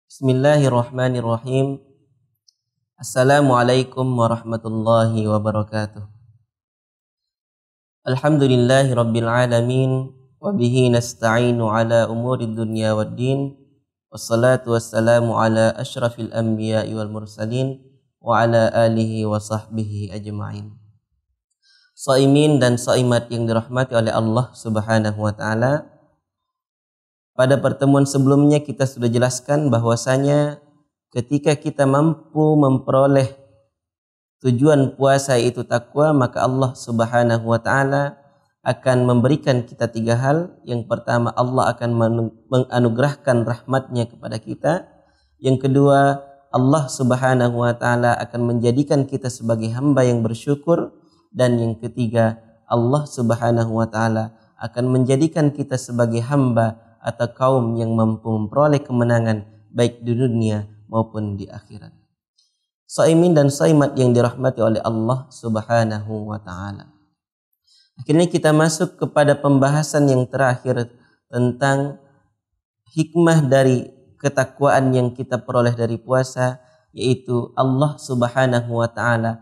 Bismillahirrahmanirrahim. Assalamualaikum warahmatullahi wabarakatuh. Alhamdulillahi rabbil alamin. Wabihi nasta'inu ala umuri dunya waddin. Wassalatu wassalamu ala ashrafil anbiya'i wal mursalin. Wa ala alihi wa sahbihi ajma'in. Shaimin dan shaimat yang dirahmati oleh Allah subhanahu wa ta'ala. Pada pertemuan sebelumnya kita sudah jelaskan bahwasanya ketika kita mampu memperoleh tujuan puasa yaitu takwa, maka Allah subhanahu wa ta'ala akan memberikan kita tiga hal. Yang pertama, Allah akan menganugerahkan rahmatnya kepada kita. Yang kedua, Allah subhanahu wa ta'ala akan menjadikan kita sebagai hamba yang bersyukur. Dan yang ketiga, Allah subhanahu wa ta'ala akan menjadikan kita sebagai hamba atau kaum yang mampu memperoleh kemenangan baik di dunia maupun di akhirat. Shaimin dan shaimat yang dirahmati oleh Allah subhanahu wa ta'ala. Akhirnya kita masuk kepada pembahasan yang terakhir tentang hikmah dari ketakwaan yang kita peroleh dari puasa, yaitu Allah subhanahu wa ta'ala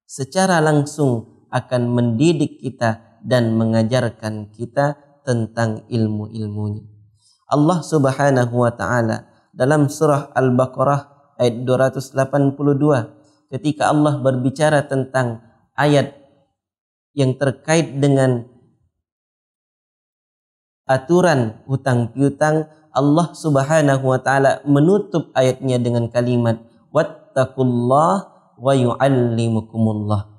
secara langsung akan mendidik kita dan mengajarkan kita tentang ilmu-ilmunya. Allah subhanahu wa ta'ala dalam surah Al-Baqarah ayat 282 ketika Allah berbicara tentang ayat yang terkait dengan aturan hutang piutang, Allah subhanahu wa ta'ala menutup ayatnya dengan kalimat wattaqullah wa yu'allimukumullah.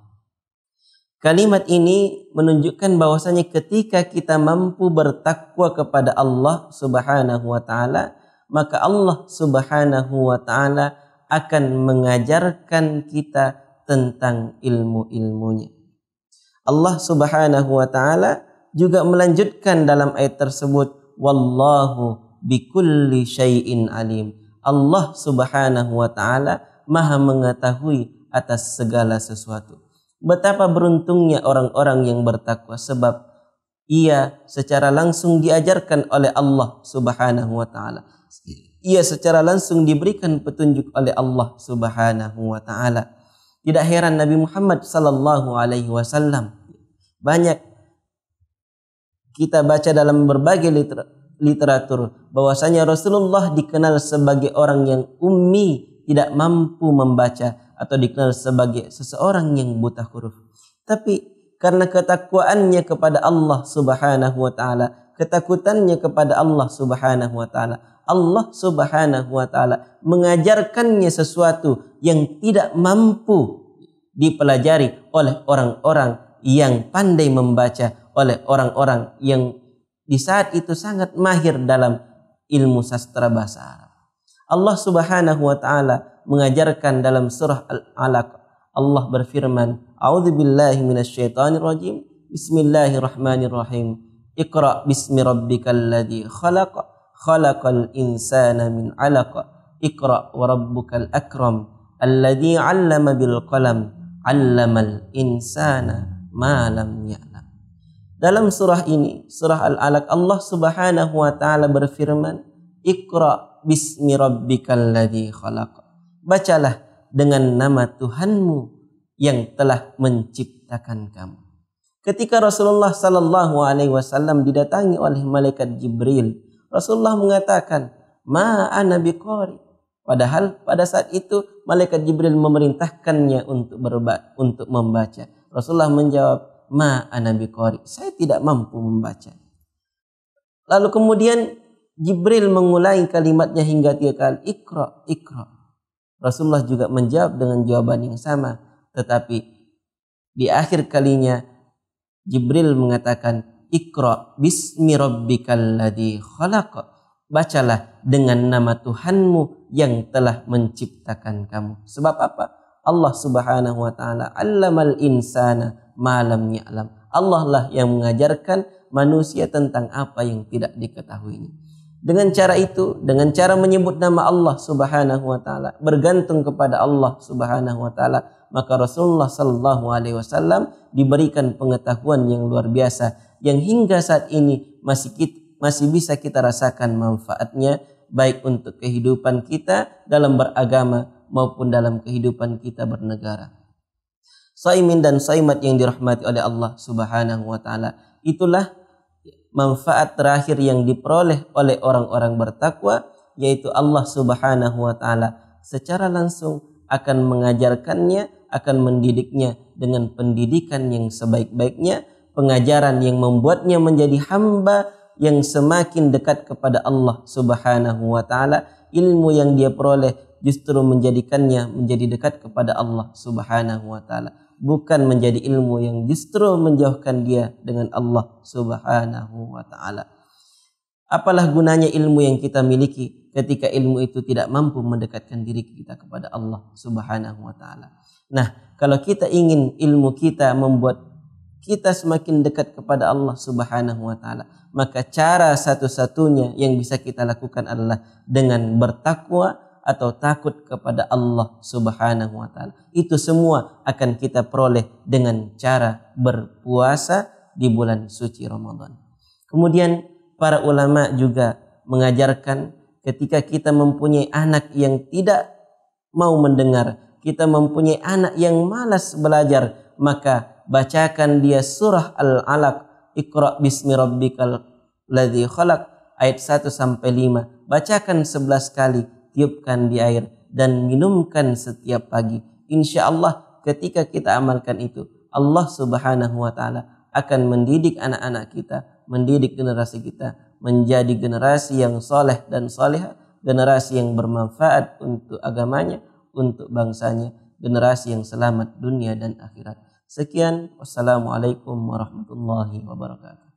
Kalimat ini menunjukkan bahwasanya ketika kita mampu bertakwa kepada Allah subhanahu wa ta'ala, maka Allah subhanahu wa ta'ala akan mengajarkan kita tentang ilmu-ilmunya. Allah subhanahu wa ta'ala juga melanjutkan dalam ayat tersebut, wallahu bikulli syai'in alim. Allah subhanahu wa ta'ala maha mengetahui atas segala sesuatu. Betapa beruntungnya orang-orang yang bertakwa, sebab ia secara langsung diajarkan oleh Allah subhanahu wa ta'ala. Ia secara langsung diberikan petunjuk oleh Allah subhanahu wa ta'ala. Tidak heran Nabi Muhammad sallallahu alaihi wasallam, banyak kita baca dalam berbagai literatur bahwasanya Rasulullah dikenal sebagai orang yang ummi, tidak mampu membaca, atau dikenal sebagai seseorang yang buta huruf. Tapi karena ketakwaannya kepada Allah subhanahu wa ta'ala, ketakutannya kepada Allah subhanahu wa ta'ala, Allah subhanahu wa ta'ala mengajarkannya sesuatu yang tidak mampu dipelajari oleh orang-orang yang pandai membaca, oleh orang-orang yang di saat itu sangat mahir dalam ilmu sastra bahasa Arab. Allah subhanahu wa ta'ala mengajarkan dalam surah Al-Alaq. Allah berfirman, a'udzubillahi minasyaitonirrajim. Bismillahirrahmanirrahim. Iqra bismi rabbikal ladzi khalaq. Khalaqal insana min 'alaq. Iqra wa rabbukal akram. Alladzi 'allama bil qalam. 'Allamal insana ma lam ya'lam. Dalam surah ini, surah Al-Alaq, Allah subhanahu wa ta'ala berfirman, Iqra bismi rabbikal ladzi khalaq. Bacalah dengan nama Tuhanmu yang telah menciptakan kamu. Ketika Rasulullah sallallahu alaihi wasallam didatangi oleh malaikat Jibril, Rasulullah mengatakan, "Ma ana biqari." Padahal pada saat itu malaikat Jibril memerintahkannya untuk membaca. Rasulullah menjawab, "Ma ana biqari." Saya tidak mampu membaca. Lalu kemudian Jibril mengulangi kalimatnya hingga 3 kali, "Iqra, iqra." Rasulullah juga menjawab dengan jawaban yang sama, tetapi di akhir kalinya Jibril mengatakan, Iqra bismi rabbikal ladzi khalaq. Bacalah dengan nama Tuhanmu yang telah menciptakan kamu. Sebab apa? Allah subhanahu wa ta'ala 'allamal insana ma lam ya'lam. Allah lah yang mengajarkan manusia tentang apa yang tidak diketahuinya. Dengan cara itu, dengan cara menyebut nama Allah subhanahu wa ta'ala, bergantung kepada Allah subhanahu wa ta'ala, maka Rasulullah sallallahu alaihi wasallam diberikan pengetahuan yang luar biasa yang hingga saat ini masih bisa kita rasakan manfaatnya baik untuk kehidupan kita dalam beragama maupun dalam kehidupan kita bernegara. Shaimin dan shaimat yang dirahmati oleh Allah Subhanahu wa taala, itulah manfaat terakhir yang diperoleh oleh orang-orang bertakwa, yaitu Allah Subhanahu wa taala secara langsung akan mengajarkannya, akan mendidiknya dengan pendidikan yang sebaik-baiknya, pengajaran yang membuatnya menjadi hamba yang semakin dekat kepada Allah Subhanahu wa taala. Ilmu yang dia peroleh justru menjadikannya menjadi dekat kepada Allah Subhanahu wa taala, bukan menjadi ilmu yang justru menjauhkan dia dengan Allah Subhanahu wa taala. Apalah gunanya ilmu yang kita miliki ketika ilmu itu tidak mampu mendekatkan diri kita kepada Allah Subhanahu wa taala. Nah, kalau kita ingin ilmu kita membuat kita semakin dekat kepada Allah Subhanahu wa taala, maka cara satu-satunya yang bisa kita lakukan adalah dengan bertakwa atau takut kepada Allah Subhanahu wa taala. Itu semua akan kita peroleh dengan cara berpuasa di bulan suci Ramadan. Kemudian para ulama juga mengajarkan ketika kita mempunyai anak yang tidak mau mendengar, kita mempunyai anak yang malas belajar, maka bacakan dia surah Al-Alaq, Iqra bismi rabbikal ladzi khalaq, ayat 1 sampai 5. Bacakan 11 kali, tiupkan di air dan minumkan setiap pagi. Insya Allah ketika kita amalkan itu, Allah Subhanahu wa taala akan mendidik anak-anak kita, mendidik generasi kita menjadi generasi yang soleh dan solehah, generasi yang bermanfaat untuk agamanya, untuk bangsanya, generasi yang selamat dunia dan akhirat. Sekian, wassalamualaikum warahmatullahi wabarakatuh.